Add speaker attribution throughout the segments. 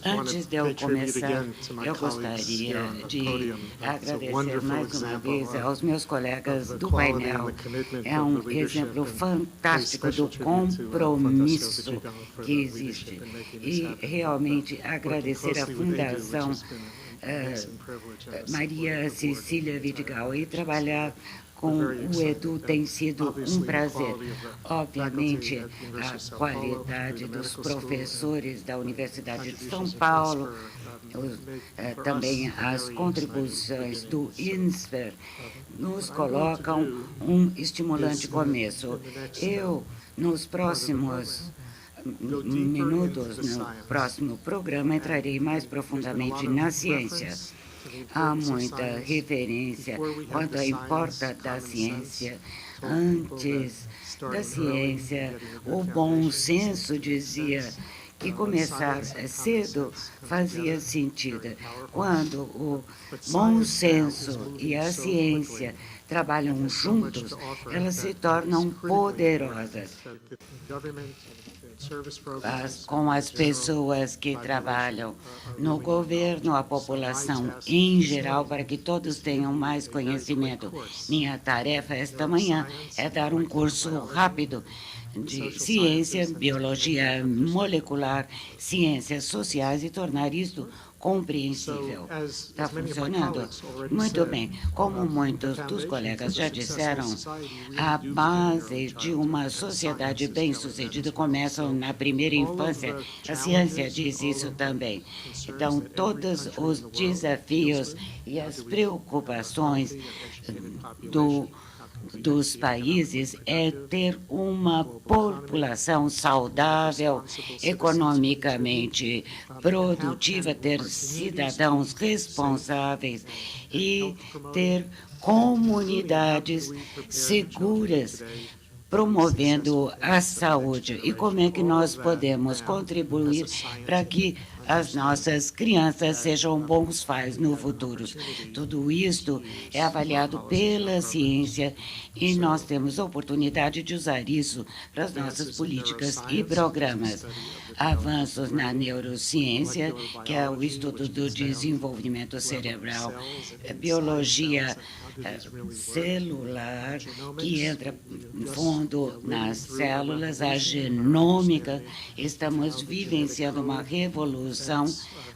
Speaker 1: Antes de eu começar, eu gostaria de agradecer mais uma vez aos meus colegas do painel. É um exemplo fantástico do compromisso que existe. E realmente agradecer à Fundação Maria Cecília Vidigal e trabalhar com o Edu tem sido um prazer. Obviamente, a qualidade dos professores da Universidade de São Paulo, também as contribuições do INSPER, nos colocam um estimulante começo. Eu, nos próximos minutos, no próximo programa, entrarei mais profundamente na ciência. Há muita referência quanto à importância da ciência. Antes da ciência, o bom senso dizia que começar cedo fazia sentido. Quando o bom senso e a ciência trabalham juntos, elas se tornam poderosas. Com as pessoas que trabalham no governo, a população em geral, para que todos tenham mais conhecimento. Minha tarefa esta manhã é dar um curso rápido de ciência, biologia molecular, ciências sociais e tornar isto compreensível. Está funcionando? Muito bem. Como muitos dos colegas já disseram, a base de uma sociedade bem-sucedida começa na primeira infância. A ciência diz isso também. Então, todos os desafios e as preocupações dos países é ter uma população saudável, economicamente produtiva, ter cidadãos responsáveis e ter comunidades seguras, promovendo a saúde. E como é que nós podemos contribuir para que as nossas crianças sejam bons pais no futuro? Tudo isto é avaliado pela ciência e nós temos a oportunidade de usar isso para as nossas políticas e programas. Avanços na neurociência, que é o estudo do desenvolvimento cerebral, biologia celular, que entra fundo nas células, a genômica. Estamos vivenciando uma revolução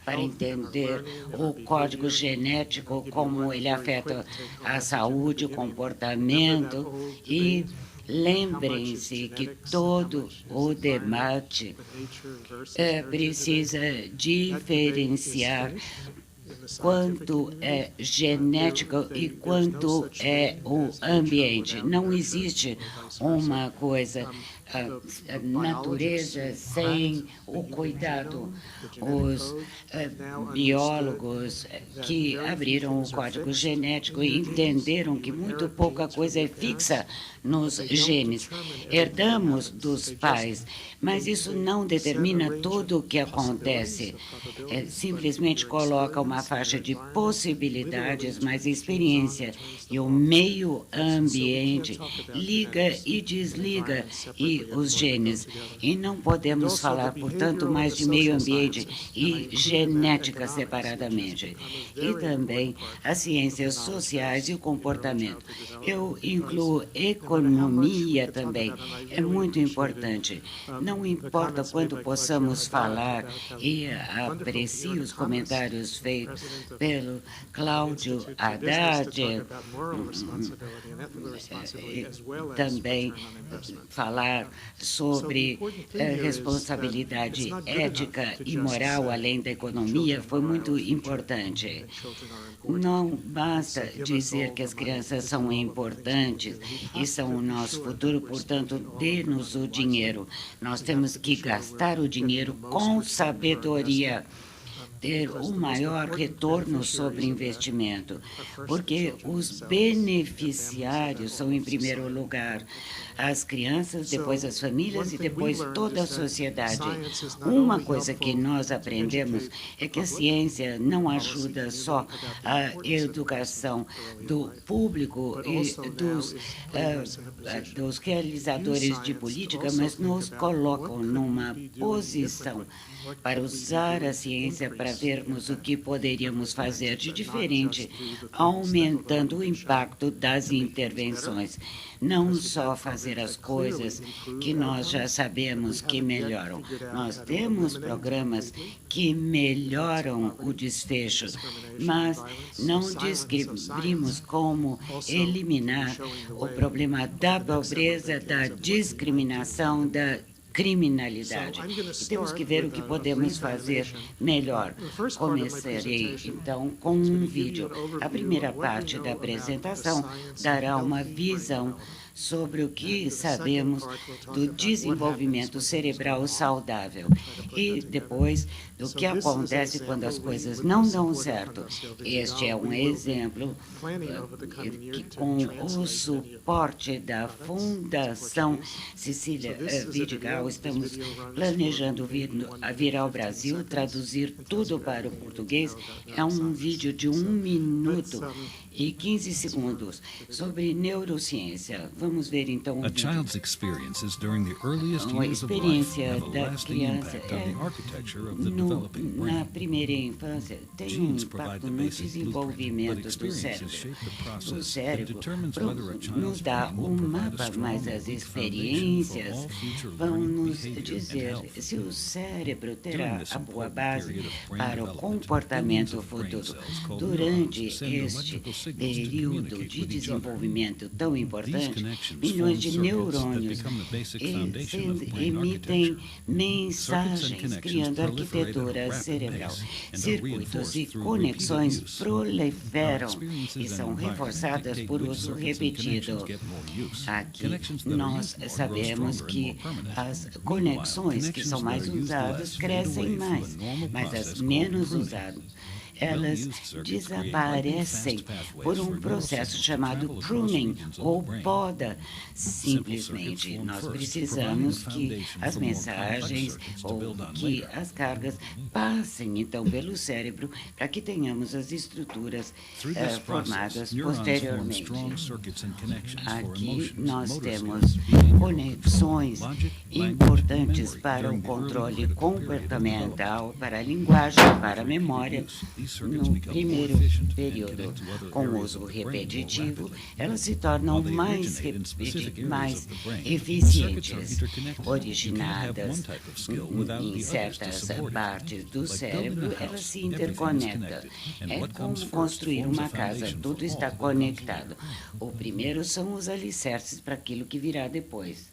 Speaker 1: para entender o código genético, como ele afeta a saúde, o comportamento e lembrem-se que todo o debate precisa diferenciar quanto é genético e quanto é o ambiente. Não existe uma coisa, a natureza sem o cuidado. Os biólogos que abriram o código genético e entenderam que muito pouca coisa é fixa nos genes. Herdamos dos pais, mas isso não determina tudo o que acontece. Simplesmente coloca uma faixa de possibilidades, mas experiência e o meio ambiente liga e desliga e os genes. E não podemos falar, portanto, mais de meio ambiente e genética separadamente. E também as ciências sociais e o comportamento. Eu incluo economia também. É muito importante. Não importa quanto possamos falar, e aprecio os comentários feitos pelo Cláudio Haddad, também falar sobre responsabilidade ética e moral além da economia foi muito importante. Não basta dizer que as crianças são importantes e são o nosso futuro, portanto, dê-nos o dinheiro. Nós temos que gastar o dinheiro com sabedoria. ter um maior retorno sobre investimento, porque os beneficiários são, em primeiro lugar, as crianças, depois as famílias e depois toda a sociedade. Uma coisa que nós aprendemos é que a ciência não ajuda só a educação do público e dos realizadores de política, mas nos colocam numa posição para usar a ciência para vermos o que poderíamos fazer de diferente, aumentando o impacto das intervenções. Não só fazer as coisas que nós já sabemos que melhoram. Nós temos programas que melhoram o desfecho, mas não descobrimos como eliminar o problema da pobreza, da discriminação, da criminalidade. E temos que ver o que podemos fazer melhor. Começarei, então, com um vídeo. A primeira parte da apresentação dará uma visão sobre o que sabemos do desenvolvimento cerebral saudável e depois do que acontece quando as coisas não dão certo. Este é um exemplo que, com o suporte da Fundação Cecília Vidigal, estamos planejando vir ao Brasil, traduzir tudo para o português. É um vídeo de 1 minuto e 15 segundos sobre neurociência. Vamos ver então o vídeo. Uma experiência da criança na primeira infância tem um impacto no desenvolvimento do cérebro. O cérebro nos dá um mapa, mas as experiências vão nos dizer se o cérebro terá a boa base para o comportamento futuro. Durante este período de desenvolvimento tão importante, milhões de neurônios emitem mensagens, criando arquitetura cerebral. Circuitos e conexões proliferam e são reforçadas por uso repetido. Aqui nós sabemos que as conexões que são mais usadas crescem mais, mas as menos usadas elas desaparecem por um processo chamado pruning, ou poda. Simplesmente, nós precisamos que as mensagens ou que as cargas passem, então, pelo cérebro para que tenhamos as estruturas formadas posteriormente. Aqui nós temos conexões importantes para o controle comportamental, para a linguagem, para a memória. No primeiro período, com uso repetitivo, elas se tornam mais eficientes, originadas em certas partes do cérebro, elas se interconectam. É como construir uma casa, tudo está conectado. O primeiro são os alicerces para aquilo que virá depois.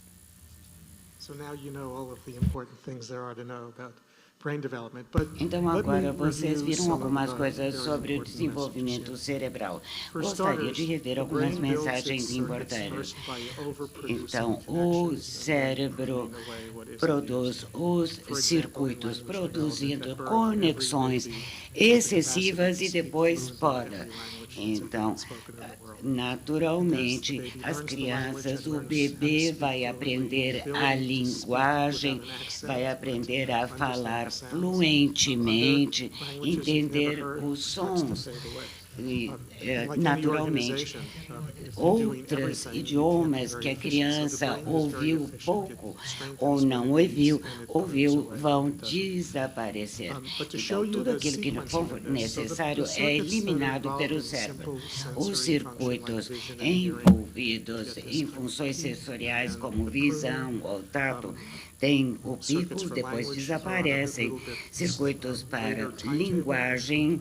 Speaker 1: Então, agora vocês viram algumas coisas sobre o desenvolvimento cerebral. Gostaria de rever algumas mensagens importantes. Então, o cérebro produz os circuitos, produzindo conexões excessivas e depois poda. Então, naturalmente, as crianças, o bebê vai aprender a linguagem, vai aprender a falar fluentemente, entender os sons. E, naturalmente, outros idiomas que a criança ouviu pouco ou não ouviu, vão desaparecer. Então, tudo aquilo que não for necessário é eliminado pelo cérebro. Os circuitos envolvidos em funções sensoriais, como visão ou tato, tem o pico, depois desaparecem. Circuitos para linguagem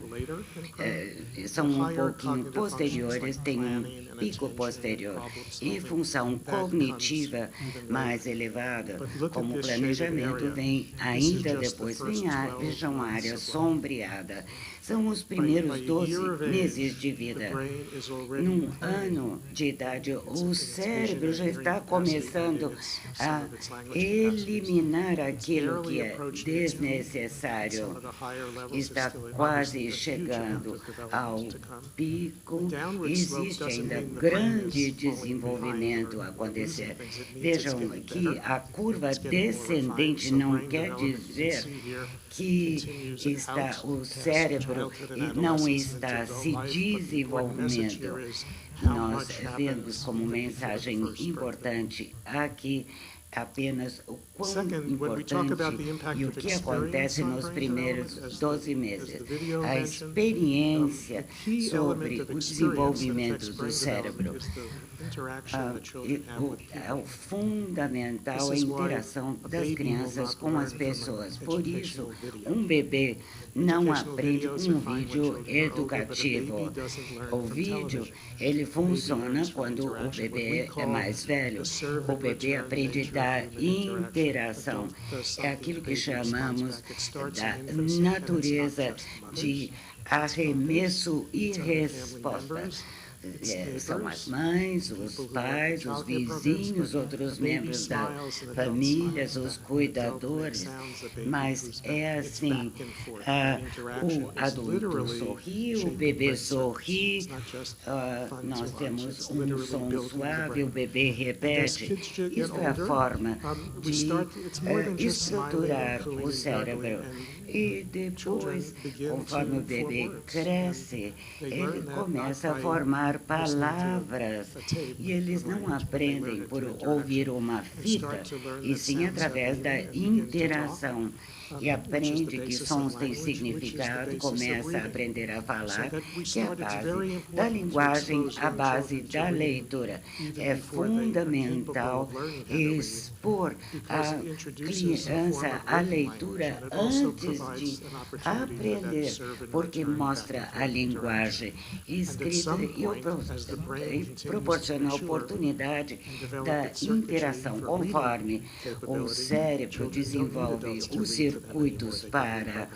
Speaker 1: são um pouquinho posteriores, tem um pico posterior. E função cognitiva mais elevada, como planejamento, vem ainda depois. Vejam a área sombreada. são os primeiros 12 meses de vida. Num ano de idade, o cérebro já está começando a eliminar aquilo que é desnecessário. Está quase chegando ao pico. Existe ainda grande desenvolvimento a acontecer. Vejam que a curva descendente não quer dizer que o cérebro não está se desenvolvendo. Nós vemos como mensagem importante aqui apenas o quão importante e o que acontece nos primeiros 12 meses. A experiência sobre o desenvolvimento do cérebro. O fundamental é a interação das crianças com as pessoas. Por isso, um bebê não aprende com um vídeo educativo. O vídeo, ele funciona quando o bebê é mais velho. O bebê aprende da interação. É aquilo que chamamos da natureza de arremesso e resposta. São as mães, os pais, os vizinhos, outros membros da família, os cuidadores, mas é assim, o adulto sorri, o bebê sorri, nós temos um som suave, o bebê repete. Isso é a forma de estruturar o cérebro. E depois, conforme o bebê cresce, ele começa a formar palavras. E eles não aprendem por ouvir uma fita, e sim através da interação. E aprende que sons têm significado, começa a aprender a falar, que é a base da linguagem, a base da leitura. É fundamental expor a criança à leitura antes de aprender, porque mostra a linguagem escrita e proporciona a oportunidade da interação. Conforme o cérebro desenvolve os circuitos para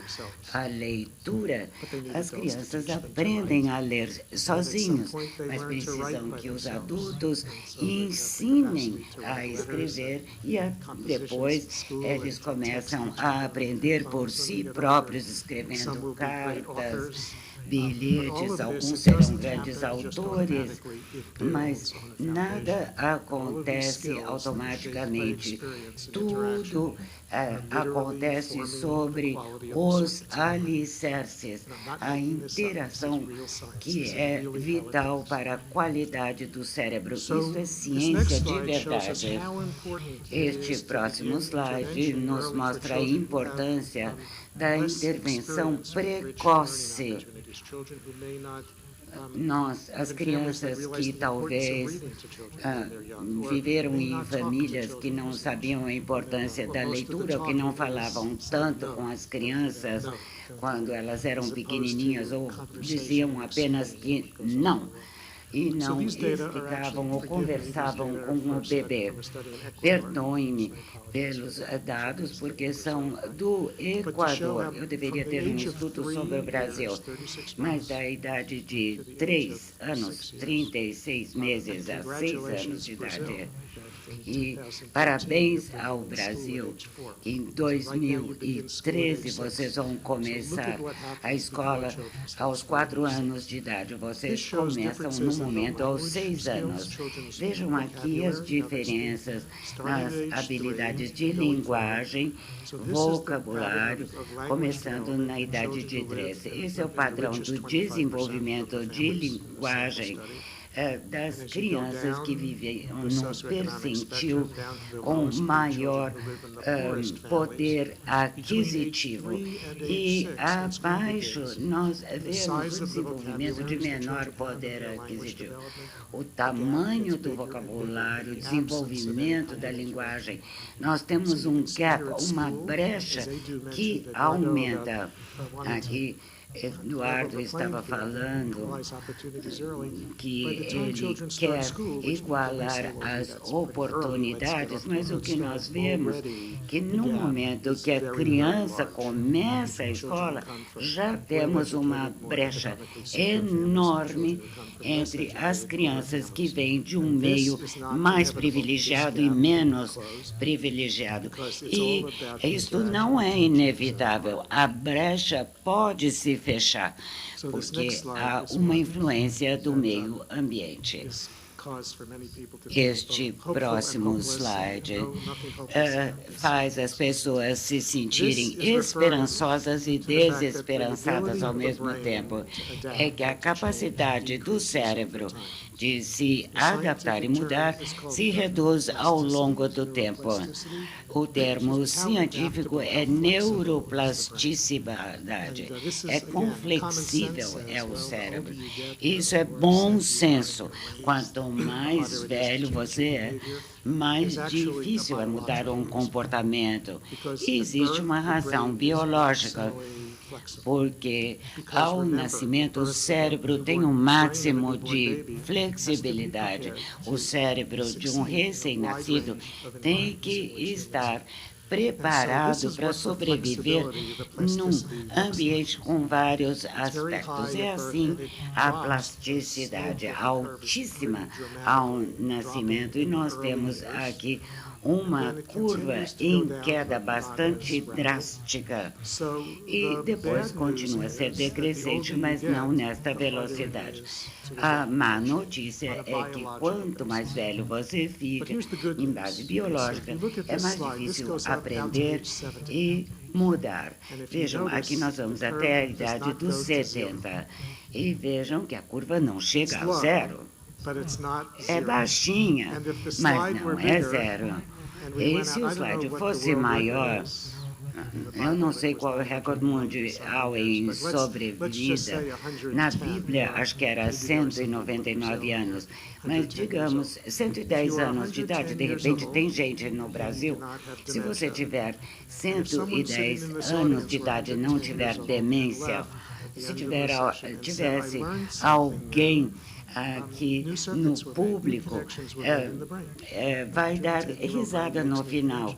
Speaker 1: a leitura, as crianças aprendem a ler sozinhos, mas precisam que os adultos ensinem a escrever e depois eles começam a aprender por si próprios, escrevendo cartas, bilhetes, alguns serão grandes autores, mas nada acontece automaticamente. Tudo acontece sobre os alicerces, a interação que é vital para a qualidade do cérebro. Isso é ciência de verdade. Este próximo slide nos mostra a importância da intervenção precoce. As crianças que talvez viveram em famílias que não sabiam a importância da leitura, ou que não falavam tanto com as crianças quando elas eram pequenininhas, ou diziam apenas que não. E não explicavam ou conversavam com o bebê. Perdoe-me pelos dados, porque são do Equador. Eu deveria ter um estudo sobre o Brasil, mas da idade de 3 anos, 36 meses a 6 anos de idade. E parabéns ao Brasil. Em 2013, vocês vão começar a escola aos 4 anos de idade. Vocês começam no momento aos 6 anos. Vejam aqui as diferenças nas habilidades de linguagem, vocabulário, começando na idade de 13. Esse é o padrão do desenvolvimento de linguagem das crianças que vivem num percentil com maior poder aquisitivo. E abaixo nós vemos o desenvolvimento de menor poder aquisitivo. O tamanho do vocabulário, o desenvolvimento da linguagem. Nós temos um gap, uma brecha que aumenta. Aqui Eduardo estava falando que ele quer igualar as oportunidades, mas o que nós vemos que no momento que a criança começa a escola, já temos uma brecha enorme entre as crianças que vêm de um meio mais privilegiado e menos privilegiado. E isto não é inevitável. A brecha pode se fechar, porque há uma influência do meio ambiente. Este próximo slide faz as pessoas se sentirem esperançosas e desesperançadas ao mesmo tempo. É que a capacidade do cérebro de se adaptar e mudar se reduz ao longo do tempo. O termo científico é neuroplasticidade, é quão flexível é o cérebro. Isso é bom senso. Quanto mais velho você é, mais difícil é mudar um comportamento. E existe uma razão biológica, porque ao nascimento o cérebro tem um máximo de flexibilidade. O cérebro de um recém-nascido tem que estar preparado para sobreviver num ambiente com vários aspectos. É assim a plasticidade altíssima ao nascimento. E nós temos aqui uma curva em queda bastante drástica. E depois continua a ser decrescente, mas não nesta velocidade. A má notícia é que quanto mais velho você fica, em base biológica, é mais difícil aprender e mudar. Vejam, aqui nós vamos até a idade dos 70 e vejam que a curva não chega ao zero. É baixinha, mas não é zero. E se o slide fosse maior, eu não sei qual é o recorde mundial em sobrevida. Na Bíblia, acho que era 199 anos. Mas, digamos, 110 anos de idade, de repente, tem gente no Brasil. Se você tiver 110 anos de idade e não tiver demência, se tivesse alguém aqui no público, vai dar risada no final.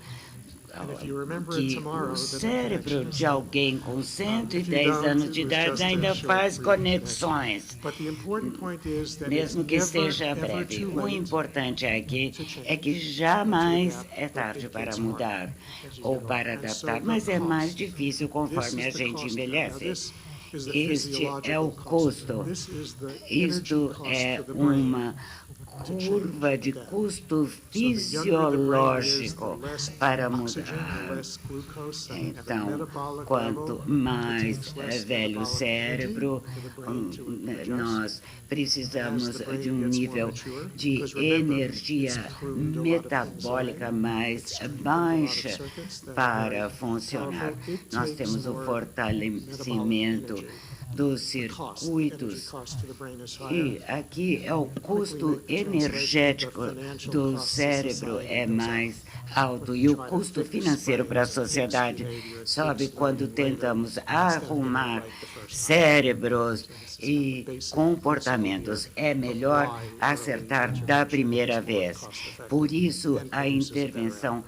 Speaker 1: Que o cérebro de alguém com 110 anos de idade ainda faz conexões, mesmo que seja breve. O importante aqui é que jamais é tarde para mudar ou para adaptar, mas é mais difícil conforme a gente envelhece. Este é o custo. Isto é uma curva de custo fisiológico para mudar. Então, quanto mais velho o cérebro, nós precisamos de um nível de energia metabólica mais baixa para funcionar. Nós temos o fortalecimento dos circuitos, e aqui é o custo energético do cérebro é mais alto e o custo financeiro para a sociedade sobe quando tentamos arrumar cérebros e comportamentos. É melhor acertar da primeira vez. Por isso, a intervenção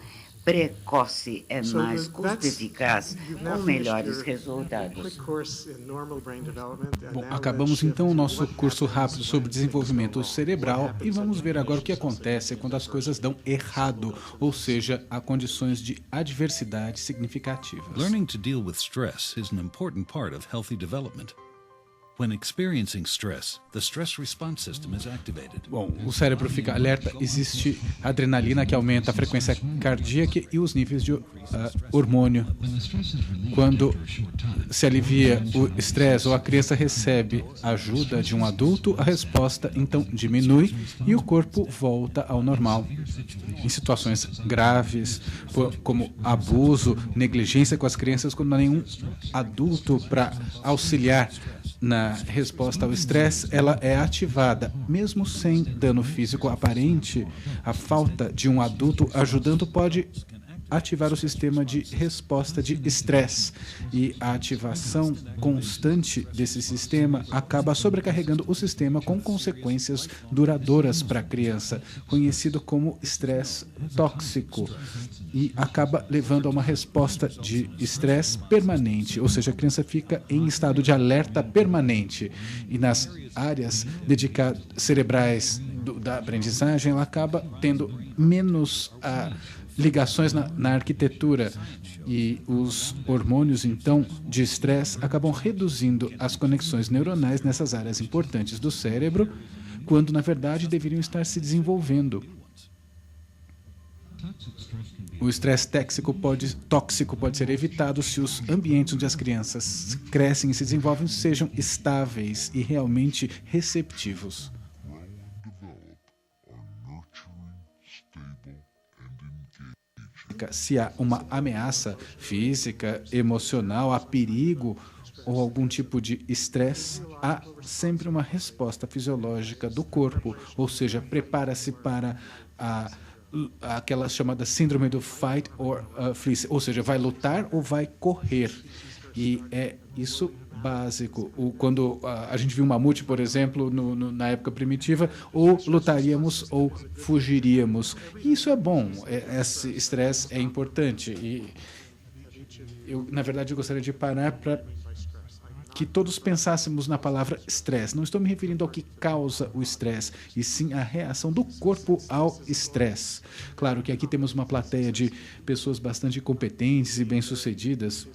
Speaker 1: precoce é mais custo-eficaz, com melhores resultados.
Speaker 2: Bom, acabamos então o nosso curso rápido sobre desenvolvimento cerebral e vamos ver agora o que acontece quando as coisas dão errado, ou seja, há condições de adversidade significativas.
Speaker 3: Learning to deal with stress is an important part of healthy development. When experiencing stress, the stress response system is activated.
Speaker 2: Bom, o cérebro fica alerta, existe adrenalina que aumenta a frequência cardíaca e os níveis de hormônio. Quando se alivia o estresse ou a criança recebe ajuda de um adulto, a resposta então diminui e o corpo volta ao normal. Em situações graves, como abuso, negligência com as crianças, quando não há nenhum adulto para auxiliar na resposta ao estresse, ela é ativada, mesmo sem dano físico aparente. A falta de um adulto ajudando pode ativar o sistema de resposta de estresse. E a ativação constante desse sistema acaba sobrecarregando o sistema com consequências duradouras para a criança, conhecido como estresse tóxico, e acaba levando a uma resposta de estresse permanente, ou seja, a criança fica em estado de alerta permanente. E nas áreas dedicadas cerebrais da aprendizagem, ela acaba tendo menos ligações na arquitetura, e os hormônios, então, de estresse acabam reduzindo as conexões neuronais nessas áreas importantes do cérebro, quando, na verdade, deveriam estar se desenvolvendo. O estresse tóxico pode ser evitado se os ambientes onde as crianças crescem e se desenvolvem sejam estáveis e realmente receptivos. Se há uma ameaça física, emocional, há perigo ou algum tipo de estresse, há sempre uma resposta fisiológica do corpo, ou seja, prepara-se para aquela chamada síndrome do fight or flee, ou seja, vai lutar ou vai correr. E é isso básico. Quando a gente viu um mamute, por exemplo, na época primitiva, ou lutaríamos ou fugiríamos. E isso é bom, esse estresse é importante. E eu, na verdade, gostaria de parar para que todos pensássemos na palavra estresse. Não estou me referindo ao que causa o estresse, e sim à reação do corpo ao estresse. Claro que aqui temos uma plateia de pessoas bastante competentes e bem-sucedidas,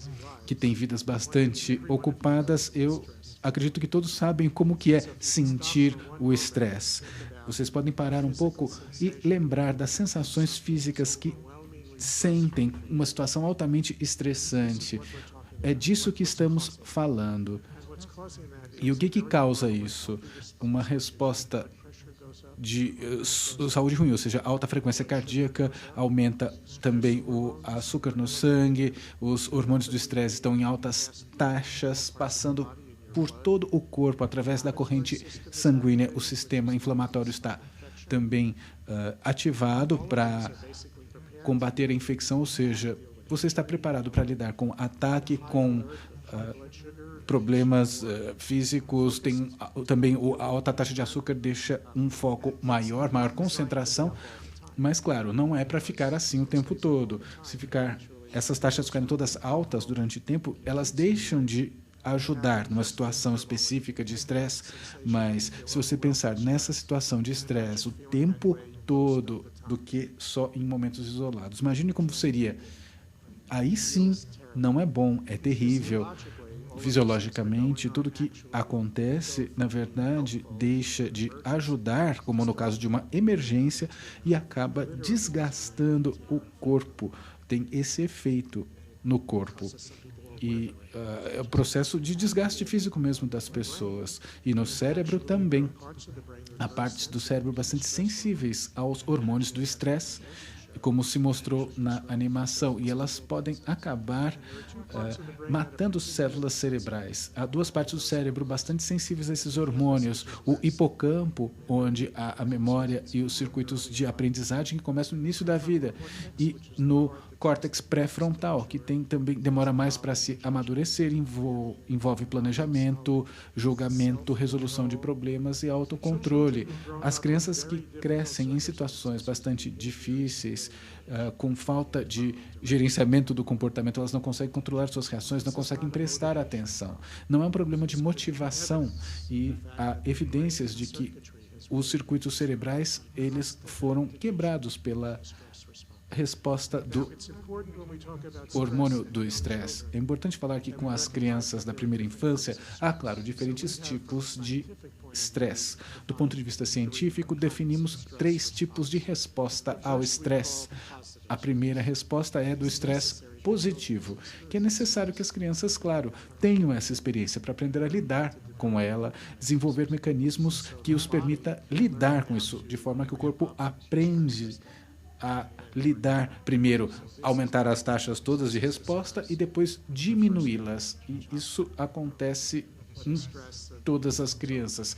Speaker 2: que têm vidas bastante ocupadas. Eu acredito que todos sabem como que é sentir o estresse. Vocês podem parar um pouco e lembrar das sensações físicas que sentem uma situação altamente estressante. É disso que estamos falando. E o que causa isso? Uma resposta de saúde ruim, ou seja, alta frequência cardíaca, aumenta também o açúcar no sangue, os hormônios do estresse estão em altas taxas, passando por todo o corpo, através da corrente sanguínea. O sistema inflamatório está também ativado para combater a infecção, ou seja, você está preparado para lidar com ataque, com problemas físicos. Tem também a alta taxa de açúcar deixa um foco maior concentração, mas claro, não é para ficar assim o tempo todo. Se essas taxas ficarem todas altas durante o tempo, elas deixam de ajudar numa situação específica de estresse, mas se você pensar nessa situação de estresse o tempo todo do que só em momentos isolados, imagine como seria. Aí sim, não é bom, é terrível. Fisiologicamente, tudo que acontece, na verdade, deixa de ajudar, como no caso de uma emergência, e acaba desgastando o corpo. Tem esse efeito no corpo. E é o processo de desgaste físico mesmo das pessoas. E no cérebro também. Há partes do cérebro bastante sensíveis aos hormônios do estresse, como se mostrou na animação, e elas podem acabar matando células cerebrais. Há duas partes do cérebro bastante sensíveis a esses hormônios: o hipocampo, onde há a memória e os circuitos de aprendizagem que começam no início da vida, e no córtex pré-frontal, que também demora mais para se amadurecer, envolve planejamento, julgamento, resolução de problemas e autocontrole. As crianças que crescem em situações bastante difíceis, com falta de gerenciamento do comportamento, elas não conseguem controlar suas reações, não conseguem prestar atenção. Não é um problema de motivação, e há evidências de que os circuitos cerebrais eles foram quebrados pela resposta do hormônio do estresse. É importante falar que com as crianças da primeira infância há, claro, diferentes tipos de estresse. Do ponto de vista científico, definimos 3 tipos de resposta ao estresse. A primeira resposta é do estresse positivo, que é necessário que as crianças, claro, tenham essa experiência para aprender a lidar com ela, desenvolver mecanismos que os permita lidar com isso, de forma que o corpo aprende a lidar, primeiro, aumentar as taxas todas de resposta e depois diminuí-las. E isso acontece em todas as crianças.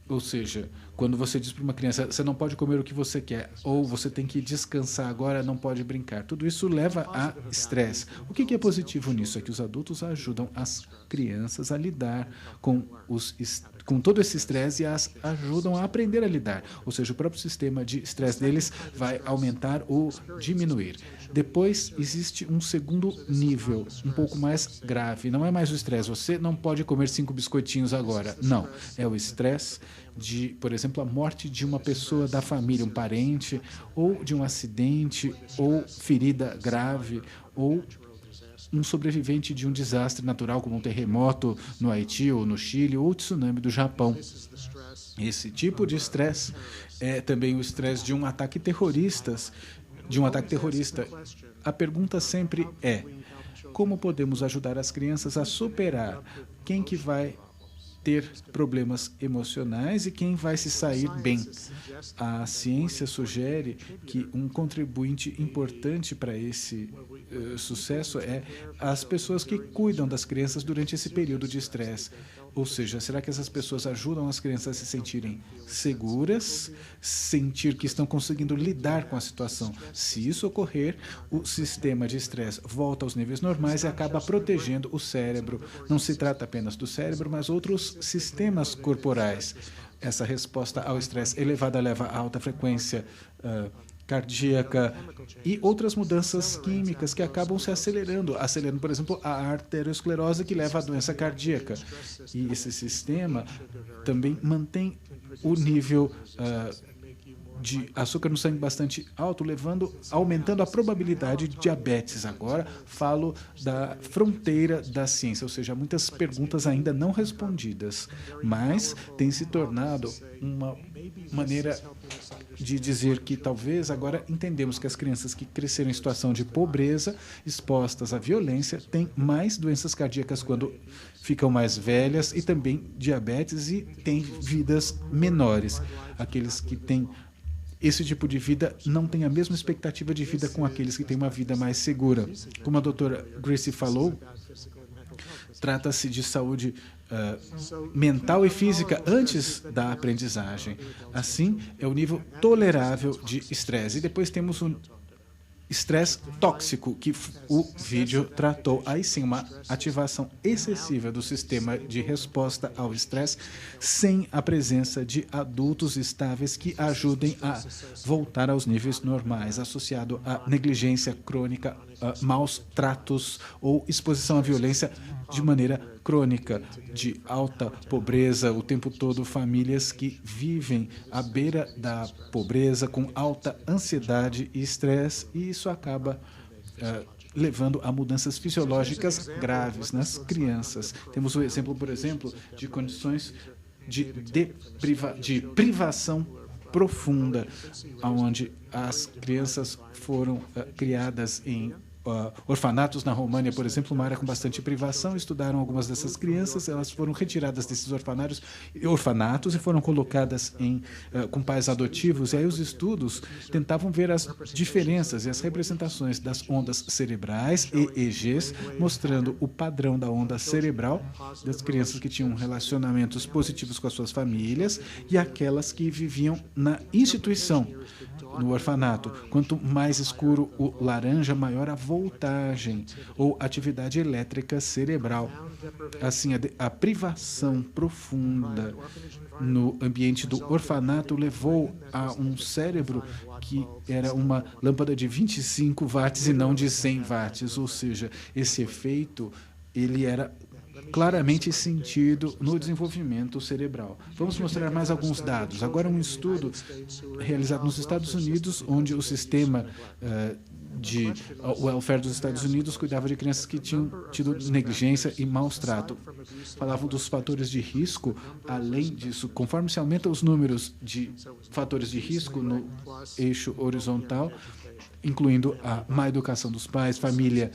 Speaker 2: Ou seja, quando você diz para uma criança, você não pode comer o que você quer, ou você tem que descansar agora, não pode brincar. Tudo isso leva a estresse. O que é positivo nisso? É que os adultos ajudam as crianças a lidar com todo esse estresse e as ajudam a aprender a lidar. Ou seja, o próprio sistema de estresse deles vai aumentar ou diminuir. Depois, existe um segundo nível, um pouco mais grave. Não é mais o estresse. Você não pode comer 5 biscoitinhos agora. Não. É o estresse de, por exemplo, a morte de uma pessoa da família, um parente, ou de um acidente, ou ferida grave, ou um sobrevivente de um desastre natural, como um terremoto no Haiti ou no Chile, ou tsunami do Japão. Esse tipo de estresse é também o estresse de um ataque terrorista. A pergunta sempre é: como podemos ajudar as crianças a superar? Quem que vai ter problemas emocionais e quem vai se sair bem? A ciência sugere que um contribuinte importante para esse sucesso é as pessoas que cuidam das crianças durante esse período de estresse. Ou seja, será que essas pessoas ajudam as crianças a se sentirem seguras, sentir que estão conseguindo lidar com a situação? Se isso ocorrer, o sistema de estresse volta aos níveis normais e acaba protegendo o cérebro. Não se trata apenas do cérebro, mas outros sistemas corporais. Essa resposta ao estresse elevada leva a alta frequência cardíaca e outras mudanças químicas que acabam se acelerando, por exemplo, a arteriosclerose, que leva à doença cardíaca. E esse sistema também mantém o nível de açúcar no sangue bastante alto, aumentando a probabilidade de diabetes. Agora falo da fronteira da ciência, ou seja, muitas perguntas ainda não respondidas, mas tem se tornado uma maneira de dizer que talvez agora entendemos que as crianças que cresceram em situação de pobreza, expostas à violência, têm mais doenças cardíacas quando ficam mais velhas e também diabetes e têm vidas menores. Aqueles que têm esse tipo de vida não têm a mesma expectativa de vida com aqueles que têm uma vida mais segura. Como a doutora Gracie falou, trata-se de saúde mental e física antes da aprendizagem. Assim, é o nível tolerável de estresse. E depois temos o estresse tóxico, que o vídeo tratou. Aí sim, uma ativação excessiva do sistema de resposta ao estresse, sem a presença de adultos estáveis que ajudem a voltar aos níveis normais, associado à negligência crônica, maus tratos ou exposição à violência de maneira crônica, de alta pobreza o tempo todo, famílias que vivem à beira da pobreza com alta ansiedade e estresse, e isso acaba levando a mudanças fisiológicas graves nas crianças. Temos o exemplo, por exemplo, de condições de privação profunda, onde as crianças foram criadas em orfanatos na România, por exemplo, uma área com bastante privação. Estudaram algumas dessas crianças, elas foram retiradas desses orfanatos e foram colocadas com pais adotivos, e aí os estudos tentavam ver as diferenças e as representações das ondas cerebrais, EEGs, mostrando o padrão da onda cerebral das crianças que tinham relacionamentos positivos com as suas famílias e aquelas que viviam na instituição, no orfanato. Quanto mais escuro o laranja, maior a voltagem ou atividade elétrica cerebral. Assim, a privação profunda no ambiente do orfanato levou a um cérebro que era uma lâmpada de 25 watts e não de 100 watts, ou seja, esse efeito ele era claramente sentido no desenvolvimento cerebral. Vamos mostrar mais alguns dados. Agora, um estudo realizado nos Estados Unidos, onde o sistema de welfare dos Estados Unidos cuidava de crianças que tinham tido negligência e maus trato. Falavam dos fatores de risco. Além disso, conforme se aumentam os números de fatores de risco no eixo horizontal, incluindo a má educação dos pais, família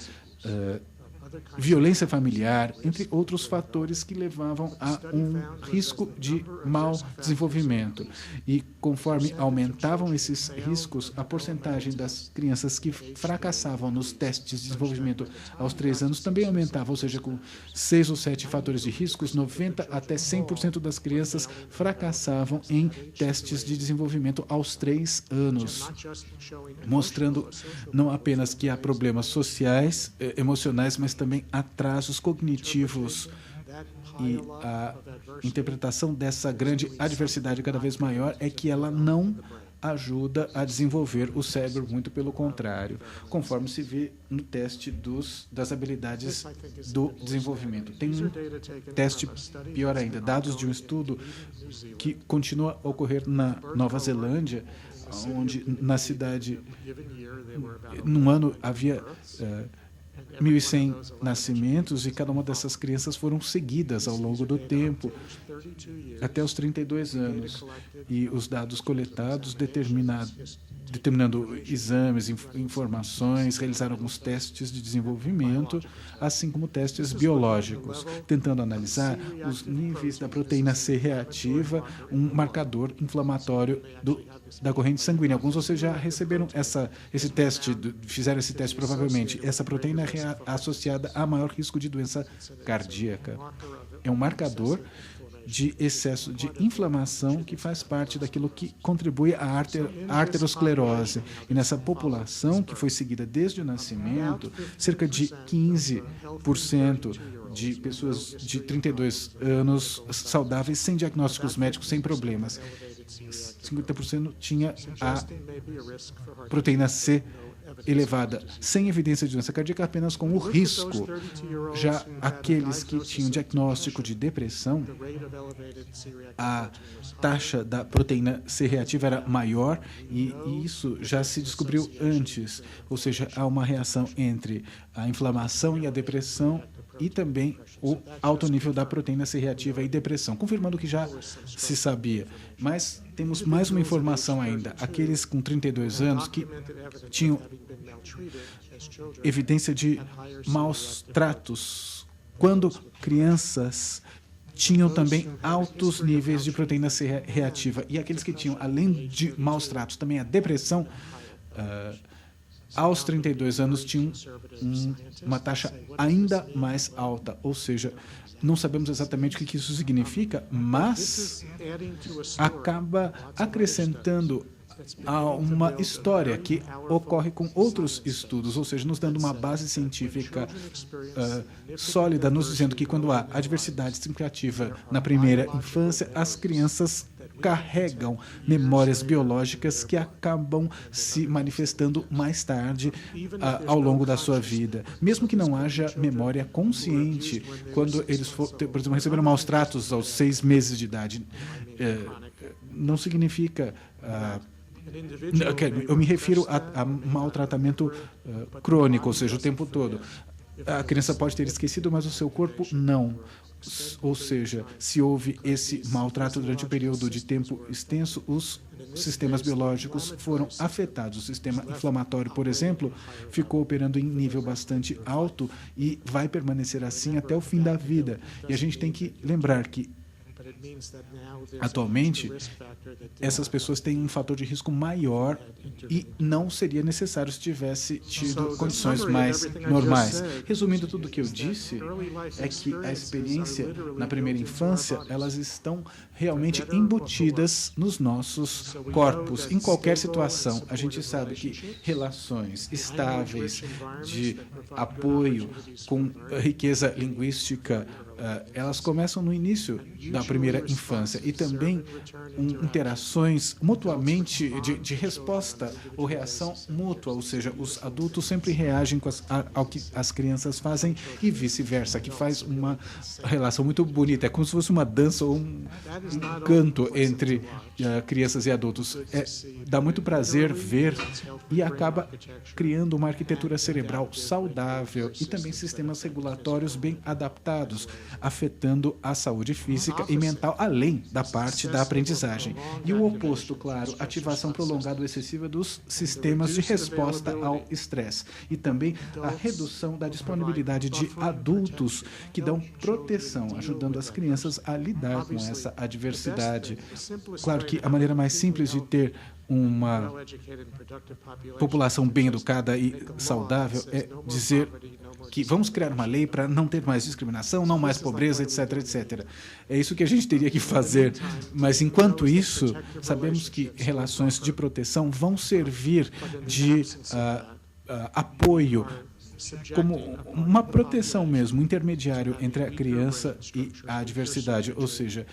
Speaker 2: violência familiar, entre outros fatores que levavam a um risco de mau desenvolvimento. E conforme aumentavam esses riscos, a porcentagem das crianças que fracassavam nos testes de desenvolvimento aos 3 anos também aumentava, ou seja, com 6 ou 7 fatores de riscos, 90% até 100% das crianças fracassavam em testes de desenvolvimento aos 3 anos, mostrando não apenas que há problemas sociais, emocionais, mas também atrasos cognitivos. E a interpretação dessa grande adversidade cada vez maior é que ela não ajuda a desenvolver o cérebro, muito pelo contrário, conforme se vê no teste das habilidades do desenvolvimento. Tem um teste pior ainda, dados de um estudo que continua a ocorrer na Nova Zelândia, onde na cidade, num ano, havia 1.100 nascimentos e cada uma dessas crianças foram seguidas ao longo do tempo, até os 32 anos. E os dados coletados determinando exames, informações, realizaram alguns testes de desenvolvimento, assim como testes biológicos, tentando analisar os níveis da proteína C reativa, um marcador inflamatório da corrente sanguínea. Alguns de vocês já receberam esse teste, fizeram esse teste provavelmente. Essa proteína é associada a maior risco de doença cardíaca. É um marcador de excesso de inflamação que faz parte daquilo que contribui à arteriosclerose. E nessa população que foi seguida desde o nascimento, cerca de 15% de pessoas de 32 anos saudáveis, sem diagnósticos médicos, sem problemas. 50% tinha a proteína C elevada, sem evidência de doença cardíaca, apenas com o risco. Já aqueles que tinham diagnóstico de depressão, a taxa da proteína C reativa era maior e isso já se descobriu antes, ou seja, há uma reação entre a inflamação e a depressão e também o alto nível da proteína C reativa e depressão, confirmando o que já se sabia. Mas temos mais uma informação ainda. Aqueles com 32 anos que tinham evidência de maus tratos, quando crianças tinham também altos níveis de proteína C reativa. E aqueles que tinham, além de maus tratos, também a depressão, aos 32 anos tinham uma taxa ainda mais alta, ou seja, não sabemos exatamente o que isso significa, mas acaba acrescentando a uma história que ocorre com outros estudos, ou seja, nos dando uma base científica sólida, nos dizendo que quando há adversidade significativa na primeira infância, as crianças carregam memórias biológicas que acabam se manifestando mais tarde ao longo da sua vida. Mesmo que não haja memória consciente, quando eles, por exemplo, receberam maus tratos aos 6 meses de idade, não significa... eu me refiro a maltratamento crônico, ou seja, o tempo todo. A criança pode ter esquecido, mas o seu corpo não. Ou seja, se houve esse maltrato durante um período de tempo extenso, os sistemas biológicos foram afetados. O sistema inflamatório, por exemplo, ficou operando em nível bastante alto e vai permanecer assim até o fim da vida. E a gente tem que lembrar que atualmente, essas pessoas têm um fator de risco maior e não seria necessário se tivesse tido condições mais normais. Resumindo tudo o que eu disse, é que a experiência na primeira infância, elas estão realmente embutidas nos nossos corpos. Em qualquer situação, a gente sabe que relações estáveis, de apoio, com riqueza linguística, elas começam no início da primeira infância e também interações mutuamente de resposta ou reação mútua, ou seja, os adultos sempre reagem ao que as crianças fazem e vice-versa, que faz uma relação muito bonita. É como se fosse uma dança ou um canto entre crianças e adultos. Dá muito prazer ver e acaba criando uma arquitetura cerebral saudável e também sistemas regulatórios bem adaptados, afetando a saúde física e mental, além da parte da aprendizagem. E o oposto, claro, ativação prolongada ou excessiva dos sistemas de resposta ao estresse. E também a redução da disponibilidade de adultos que dão proteção, ajudando as crianças a lidar com essa adversidade. Claro que a maneira mais simples de ter uma população bem educada e saudável é dizer que vamos criar uma lei para não ter mais discriminação, não mais pobreza, etc, etc. É isso que a gente teria que fazer. Mas, enquanto isso, sabemos que relações de proteção vão servir de apoio, como uma proteção mesmo, um intermediário entre a criança e a adversidade, ou seja,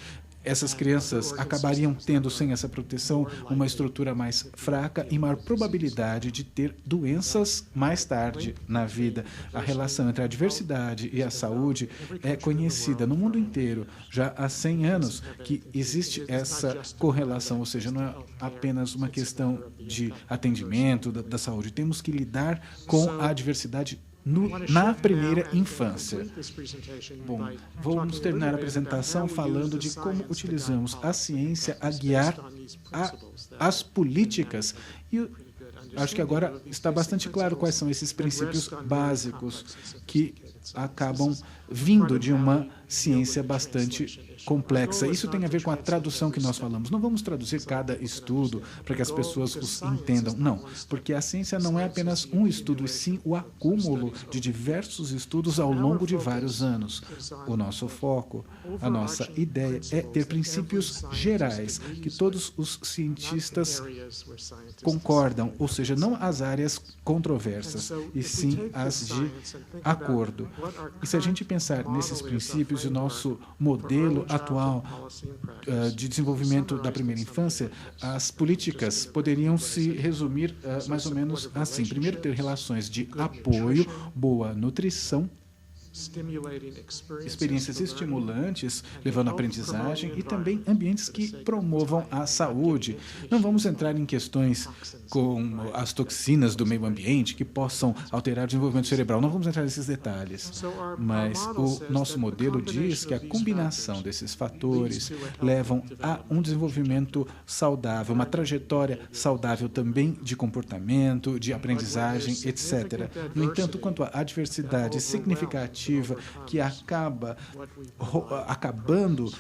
Speaker 2: essas crianças acabariam tendo, sem essa proteção, uma estrutura mais fraca e maior probabilidade de ter doenças mais tarde na vida. A relação entre a adversidade e a saúde é conhecida no mundo inteiro. Já há 100 anos que existe essa correlação, ou seja, não é apenas uma questão de atendimento da saúde. Temos que lidar com a adversidade na primeira infância. Bom, vamos terminar a apresentação falando de como utilizamos a ciência a guiar as políticas. E acho que agora está bastante claro quais são esses princípios básicos que acabam vindo de uma ciência bastante complexa. Isso tem a ver com a tradução que nós falamos. Não vamos traduzir cada estudo para que as pessoas os entendam, não. Porque a ciência não é apenas um estudo, e sim o acúmulo de diversos estudos ao longo de vários anos. O nosso foco, a nossa ideia é ter princípios gerais, que todos os cientistas concordam, ou seja, não as áreas controversas, e sim as de acordo. E se a gente pensar nesses princípios e o nosso modelo atual de desenvolvimento da primeira infância, as políticas poderiam se resumir mais ou menos assim. Primeiro, ter relações de apoio, boa nutrição, experiências estimulantes, levando à aprendizagem, e também ambientes que promovam a saúde. Não vamos entrar em questões como as toxinas do meio ambiente que possam alterar o desenvolvimento cerebral. Não vamos entrar nesses detalhes. Mas o nosso modelo diz que a combinação desses fatores levam a um desenvolvimento saudável, uma trajetória saudável também de comportamento, de aprendizagem, etc. No entanto, quanto à adversidade significativa que acaba acabando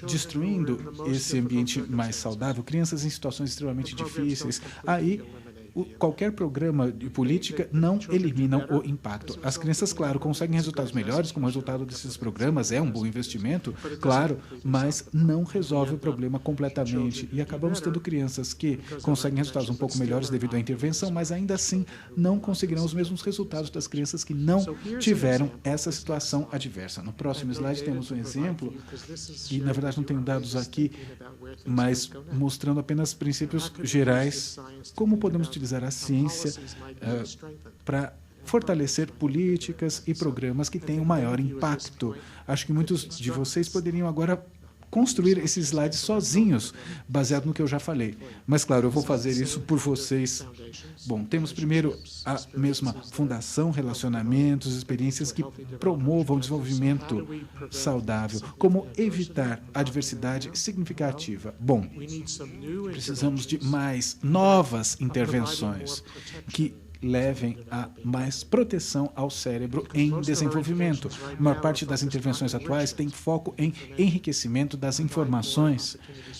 Speaker 2: destruindo esse ambiente mais saudável, crianças em situações extremamente difíceis, aí qualquer programa de política não eliminam o impacto. As crianças, claro, conseguem resultados melhores como resultado desses programas, é um bom investimento, claro, mas não resolve o problema completamente. E acabamos tendo crianças que conseguem resultados um pouco melhores devido à intervenção, mas ainda assim não conseguirão os mesmos resultados das crianças que não tiveram essa situação adversa. No próximo slide temos um exemplo, e na verdade não tenho dados aqui, mas mostrando apenas princípios gerais, como podemos utilizar a ciência para fortalecer políticas e programas que tenham maior impacto. Acho que muitos de vocês poderiam agora construir esses slides sozinhos, baseado no que eu já falei. Mas, claro, eu vou fazer isso por vocês. Bom, temos primeiro a mesma fundação, relacionamentos, experiências que promovam o desenvolvimento saudável. Como evitar adversidade significativa? Bom, precisamos de mais novas intervenções que levem a mais proteção ao cérebro em desenvolvimento. A maior parte das intervenções atuais tem foco em enriquecimento das informações,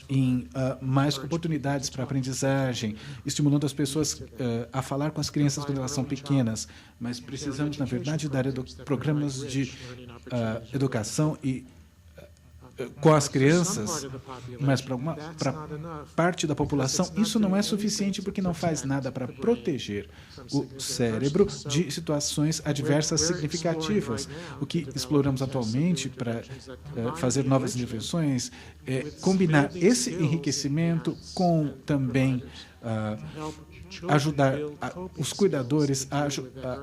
Speaker 2: em mais oportunidades para aprendizagem, estimulando as pessoas a falar com as crianças quando elas são pequenas. Mas precisamos, na verdade, dar programas de educação e com as crianças, mas para parte da população, isso não é suficiente porque não faz nada para proteger o cérebro de situações adversas significativas. O que exploramos atualmente para fazer novas intervenções é combinar esse enriquecimento com também ajudar os cuidadores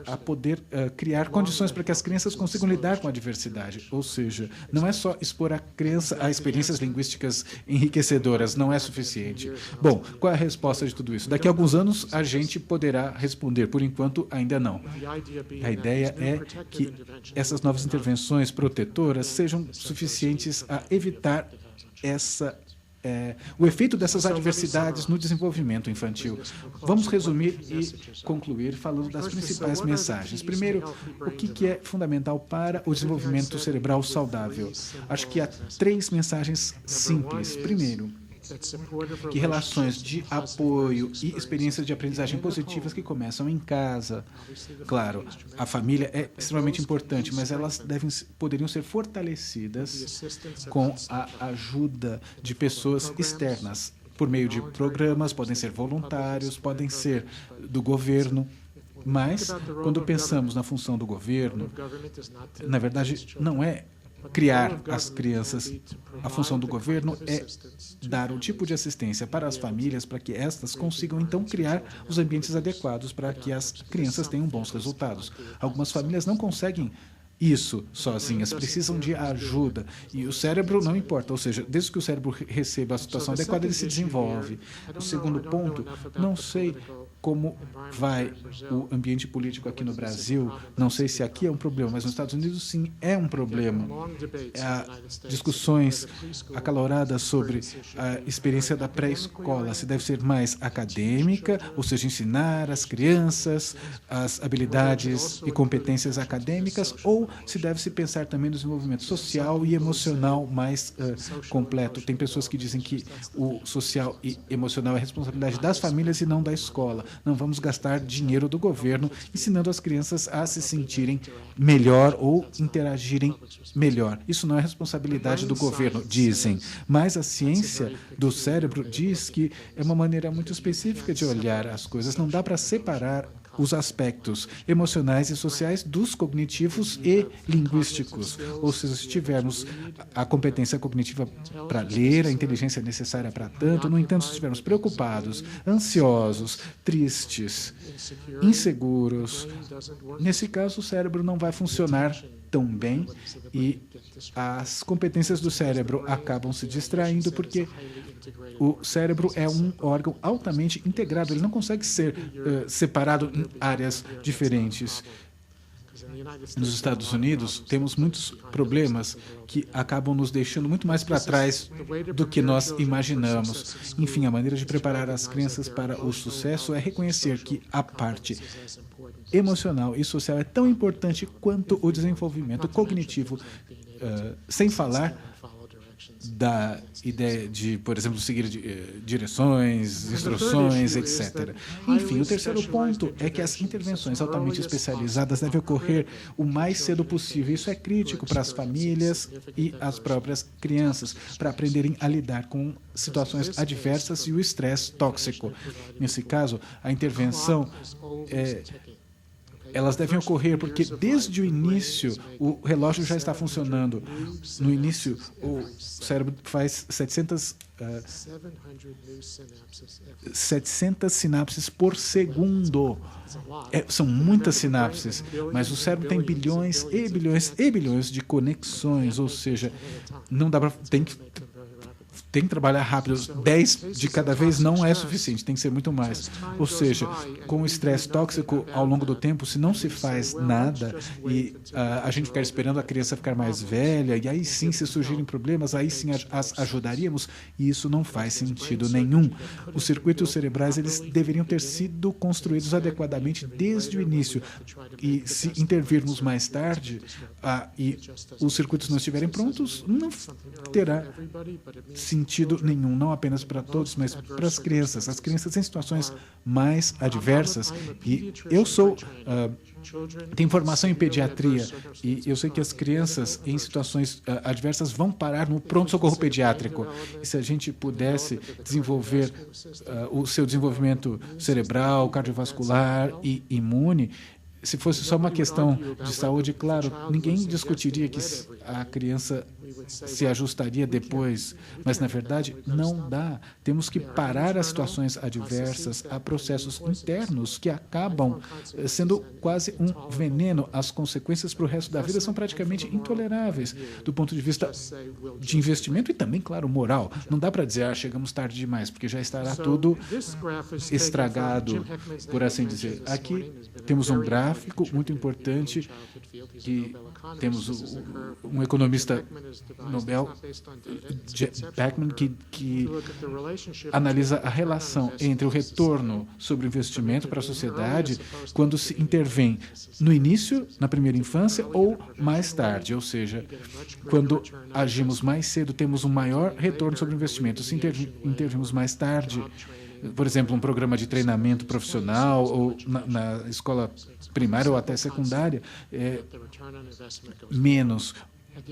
Speaker 2: a poder criar condições para que as crianças consigam lidar com a diversidade. Ou seja, não é só expor a criança a experiências linguísticas enriquecedoras, não é suficiente. Bom, qual é a resposta de tudo isso? Daqui a alguns anos a gente poderá responder, por enquanto ainda não. A ideia é que essas novas intervenções protetoras sejam suficientes a evitar o efeito dessas adversidades no desenvolvimento infantil. Vamos resumir e concluir falando das principais mensagens. Primeiro, o que é fundamental para o desenvolvimento cerebral saudável? Acho que há 3 mensagens simples. Primeiro, que relações de apoio e experiências de aprendizagem positivas que começam em casa. Claro, a família é extremamente importante, mas elas poderiam ser fortalecidas com a ajuda de pessoas externas, por meio de programas, podem ser voluntários, podem ser do governo. Mas, quando pensamos na função do governo, na verdade, não é criar as crianças. A função do governo é dar um tipo de assistência para as famílias para que estas consigam, então, criar os ambientes adequados para que as crianças tenham bons resultados. Algumas famílias não conseguem isso sozinhas, precisam de ajuda. E o cérebro não importa, ou seja, desde que o cérebro receba a situação adequada, ele se desenvolve. O segundo ponto, não sei como vai o ambiente político aqui no Brasil, não sei se aqui é um problema, mas nos Estados Unidos, sim, é um problema. Há discussões acaloradas sobre a experiência da pré-escola, se deve ser mais acadêmica, ou seja, ensinar às crianças as habilidades e competências acadêmicas, ou se deve se pensar também no desenvolvimento social e emocional mais completo. Tem pessoas que dizem que o social e emocional é responsabilidade das famílias e não da escola. Não vamos gastar dinheiro do governo ensinando as crianças a se sentirem melhor ou interagirem melhor. Isso não é responsabilidade do governo, dizem. Mas a ciência do cérebro diz que é uma maneira muito específica de olhar as coisas. Não dá para separar os aspectos emocionais e sociais dos cognitivos e linguísticos. Ou seja, se tivermos a competência cognitiva para ler, a inteligência necessária para tanto, no entanto, se estivermos preocupados, ansiosos, tristes, inseguros, nesse caso o cérebro não vai funcionar tão bem e as competências do cérebro acabam se distraindo porque o cérebro é um órgão altamente integrado, ele não consegue ser separado em áreas diferentes. Nos Estados Unidos, temos muitos problemas que acabam nos deixando muito mais para trás do que nós imaginamos. Enfim, a maneira de preparar as crianças para o sucesso é reconhecer que a parte emocional e social é tão importante quanto o desenvolvimento cognitivo, sem falar da ideia de, por exemplo, seguir direções, instruções, etc. Enfim, o terceiro ponto é que as intervenções altamente especializadas devem ocorrer o mais cedo possível. Isso é crítico para as famílias e as próprias crianças, para aprenderem a lidar com situações adversas e o estresse tóxico. Nesse caso, a intervenção elas devem ocorrer porque, desde o início, o relógio já está funcionando. No início, o cérebro faz 700 sinapses por segundo. São muitas sinapses, mas o cérebro tem bilhões e bilhões e bilhões de conexões, ou seja, não dá para... Tem que trabalhar rápido. 10 de cada vez não é suficiente, tem que ser muito mais. Ou seja, com o estresse tóxico ao longo do tempo, se não se faz nada e a gente ficar esperando a criança ficar mais velha, e aí sim, se surgirem problemas, aí sim as ajudaríamos, e isso não faz sentido nenhum. Os circuitos cerebrais, eles deveriam ter sido construídos adequadamente desde o início, e se intervirmos mais tarde e os circuitos não estiverem prontos, não terá sentido nenhum, não apenas para todos, mas para as crianças em situações mais adversas. E eu tenho formação em pediatria e eu sei que as crianças em situações adversas vão parar no pronto-socorro pediátrico. E se a gente pudesse desenvolver o seu desenvolvimento cerebral, cardiovascular e imune, se fosse só uma questão de saúde, claro, ninguém discutiria que a criança se ajustaria depois, mas, na verdade, não dá. Temos que parar as situações adversas, há processos internos que acabam sendo quase um veneno. As consequências para o resto da vida são praticamente intoleráveis, do ponto de vista de investimento e também, claro, moral. Não dá para dizer, chegamos tarde demais, porque já estará tudo estragado, por assim dizer. Aqui temos um gráfico muito importante que temos um economista Nobel, Beckman, que analisa a relação entre o retorno sobre o investimento para a sociedade quando se intervém no início, na primeira infância, ou mais tarde, ou seja, quando agimos mais cedo, temos um maior retorno sobre o investimento. Se intervimos mais tarde, por exemplo, um programa de treinamento profissional ou na escola primária ou até secundária, menos.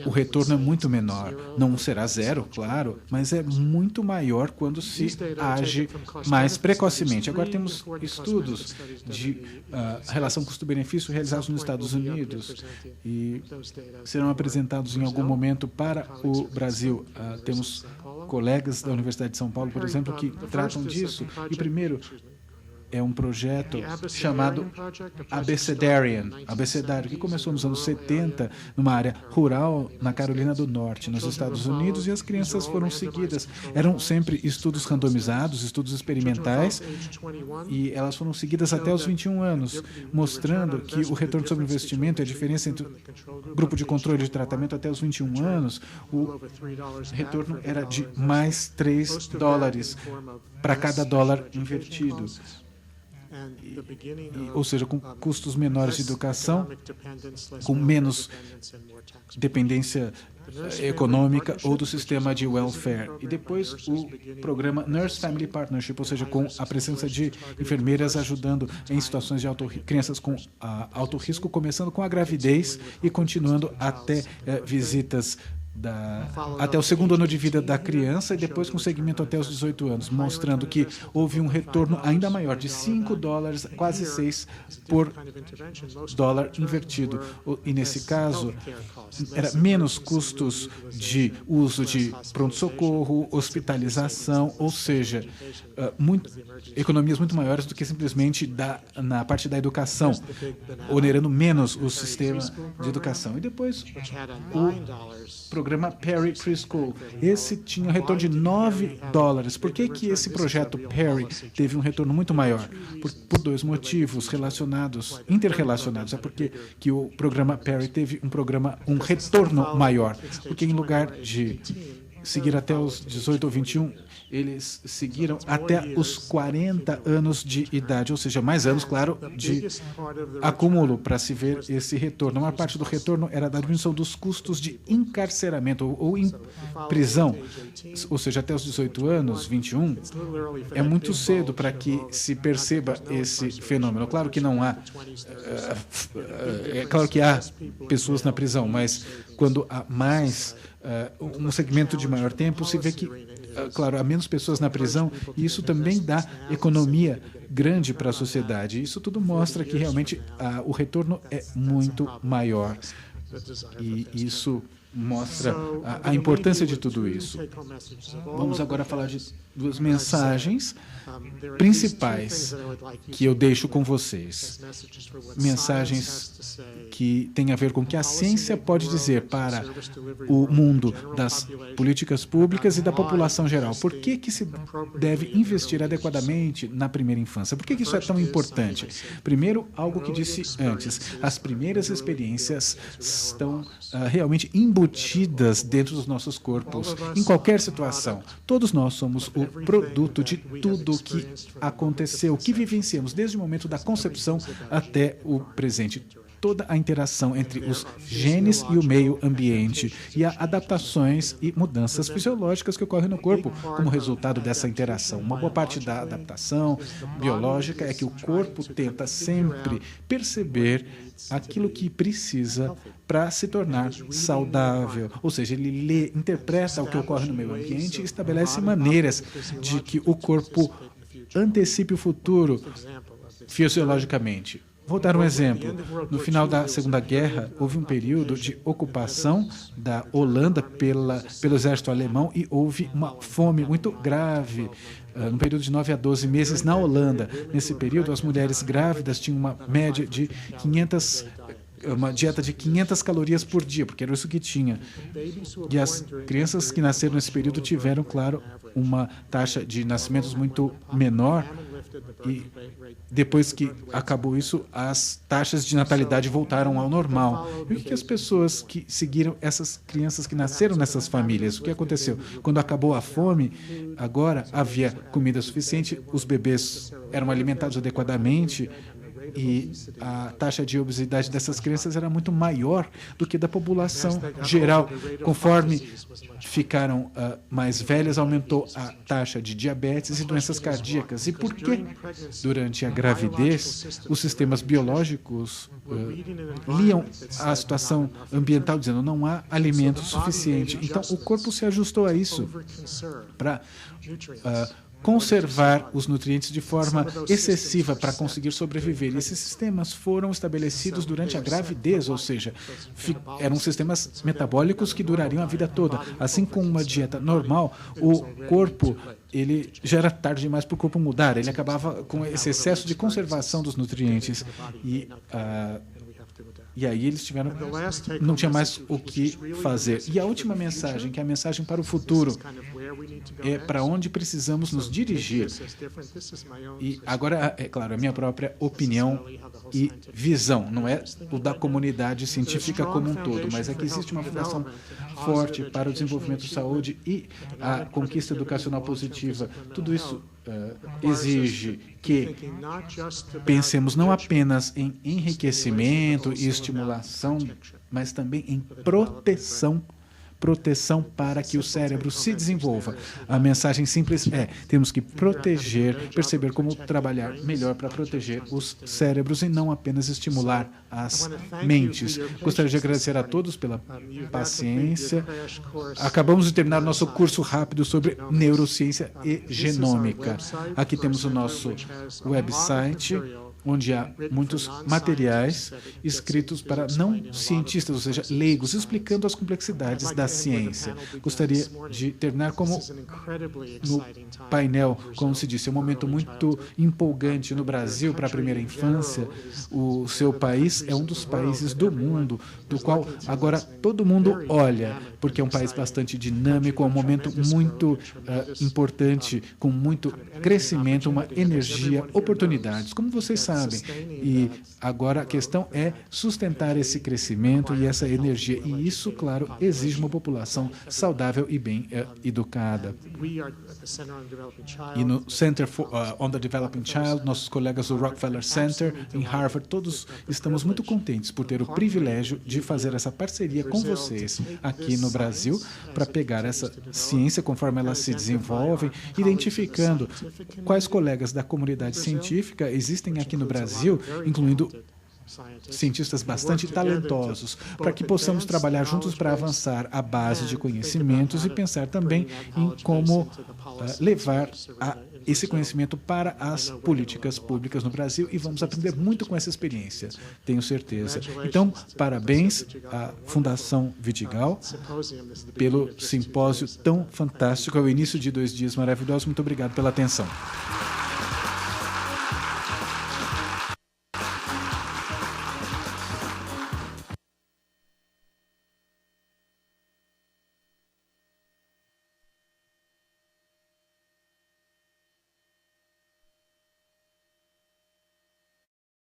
Speaker 2: O retorno é muito menor. Não será zero, claro, mas é muito maior quando se age mais precocemente. Agora temos estudos de relação custo-benefício realizados nos Estados Unidos e serão apresentados em algum momento para o Brasil. Temos colegas da Universidade de São Paulo, por exemplo, que tratam disso. E primeiro, é um projeto chamado Abecedário, que começou nos anos 70, numa área rural na Carolina do Norte, nos Estados Unidos, e as crianças foram seguidas. Eram sempre estudos randomizados, estudos experimentais, e elas foram seguidas até os 21 anos, mostrando que o retorno sobre o investimento, a diferença entre o grupo de controle de tratamento até os 21 anos, o retorno era de mais $3 para cada dólar invertido. Ou seja, com custos menores de educação, com menos dependência econômica ou do sistema de welfare. E depois o programa Nurse Family Partnership, ou seja, com a presença de enfermeiras ajudando em situações de crianças com alto risco, começando com a gravidez e continuando até visitas até o segundo ano de vida da criança e depois com segmento até os 18 anos, mostrando que houve um retorno ainda maior, de $5, quase 6 por dólar invertido. E nesse caso, era menos custos de uso de pronto-socorro, hospitalização, ou seja, economias muito maiores do que simplesmente na parte da educação, onerando menos o sistema de educação. E depois, o programa Perry Preschool. Esse tinha um retorno de $9. Por que esse projeto Perry teve um retorno muito maior? Por dois motivos interrelacionados. É porque que o programa Perry teve um retorno maior. Porque em lugar de seguir até os 18 ou 21, eles seguiram até os 40 anos de idade, ou seja, mais anos, claro, de acúmulo para se ver esse retorno. Uma parte do retorno era da diminuição dos custos de encarceramento ou em prisão, ou seja, até os 18 anos, 21, é muito cedo para que se perceba esse fenômeno. Claro que não há, claro que há pessoas na prisão, mas quando há mais um segmento de maior tempo, se vê que, claro, há menos pessoas na prisão, e isso também dá economia grande para a sociedade. Isso tudo mostra que realmente o retorno é muito maior. E isso mostra a importância de tudo isso. Vamos agora falar de duas mensagens principais que eu deixo com vocês. Mensagens que têm a ver com o que a ciência pode dizer para o mundo das políticas públicas e da população geral. Por que se deve investir adequadamente na primeira infância? Por que isso é tão importante? Primeiro, algo que disse antes, as primeiras experiências estão realmente embutidas dentro dos nossos corpos, em qualquer situação. Todos nós somos o produto de tudo o que aconteceu, que vivenciamos desde o momento da concepção até o presente. Toda a interação entre os genes e o meio ambiente e as adaptações e mudanças fisiológicas que ocorrem no corpo como resultado dessa interação. Uma boa parte da adaptação biológica é que o corpo tenta sempre perceber aquilo que precisa para se tornar saudável. Ou seja, ele interpreta o que ocorre no meio ambiente e estabelece maneiras de que o corpo antecipe o futuro fisiologicamente. Vou dar um exemplo. No final da Segunda Guerra, houve um período de ocupação da Holanda pelo exército alemão e houve uma fome muito grave, no período de 9 a 12 meses na Holanda. Nesse período, as mulheres grávidas tinham uma média de uma dieta de 500 calorias por dia, porque era isso que tinha. E as crianças que nasceram nesse período tiveram, claro, uma taxa de nascimentos muito menor, e depois que acabou isso, as taxas de natalidade voltaram ao normal. E o que as pessoas que seguiram essas crianças que nasceram nessas famílias, o que aconteceu? Quando acabou a fome, agora havia comida suficiente, os bebês eram alimentados adequadamente, e a taxa de obesidade dessas crianças era muito maior do que da população geral. Conforme ficaram mais velhas, aumentou a taxa de diabetes e doenças cardíacas. E por que, durante a gravidez, os sistemas biológicos liam a situação ambiental, dizendo não há alimento suficiente? Então, o corpo se ajustou a isso para conservar os nutrientes de forma excessiva para conseguir sobreviver. E esses sistemas foram estabelecidos durante a gravidez, ou seja, eram sistemas metabólicos que durariam a vida toda. Assim como uma dieta normal, o corpo, ele já era tarde demais para o corpo mudar. Ele acabava com esse excesso de conservação dos nutrientes. E aí eles não tinha mais o que fazer. E a última mensagem, que é a mensagem para o futuro, é para onde precisamos nos dirigir. E agora, é claro, a minha própria opinião e visão, não é o da comunidade científica como um todo, mas é que existe uma fundação forte para o desenvolvimento de saúde e a conquista educacional positiva. Tudo isso exige que pensemos não apenas em enriquecimento e estimulação, mas também em proteção para que o cérebro se desenvolva. A mensagem simples é: temos que proteger, perceber como trabalhar melhor para proteger os cérebros e não apenas estimular as mentes. Gostaria de agradecer a todos pela paciência. Acabamos de terminar nosso curso rápido sobre neurociência e genômica. Aqui temos o nosso website, onde há muitos materiais escritos para não cientistas, ou seja, leigos, explicando as complexidades da ciência. Gostaria de terminar como no painel, como se disse, é um momento muito empolgante no Brasil para a primeira infância. O seu país é um dos países do mundo, do qual agora todo mundo olha, porque é um país bastante dinâmico, é um momento muito importante, com muito crescimento, uma energia, oportunidades. Como vocês sabem, e agora a questão é sustentar esse crescimento e essa energia. E isso, claro, exige uma população saudável e bem educada. E no Center on the Developing Child, nossos colegas do Rockefeller Center, em Harvard, todos estamos muito contentes por ter o privilégio de fazer essa parceria com vocês aqui no Brasil, para pegar essa ciência conforme ela se desenvolve, identificando quais colegas da comunidade científica existem aqui no Brasil, incluindo cientistas bastante talentosos, para que possamos trabalhar juntos para avançar a base de conhecimentos e pensar também em como levar esse conhecimento para as políticas públicas no Brasil, e vamos aprender muito com essa experiência, tenho certeza. Então, parabéns à Fundação Vidigal pelo simpósio tão fantástico, ao início de 2 dias maravilhosos. Muito obrigado pela atenção.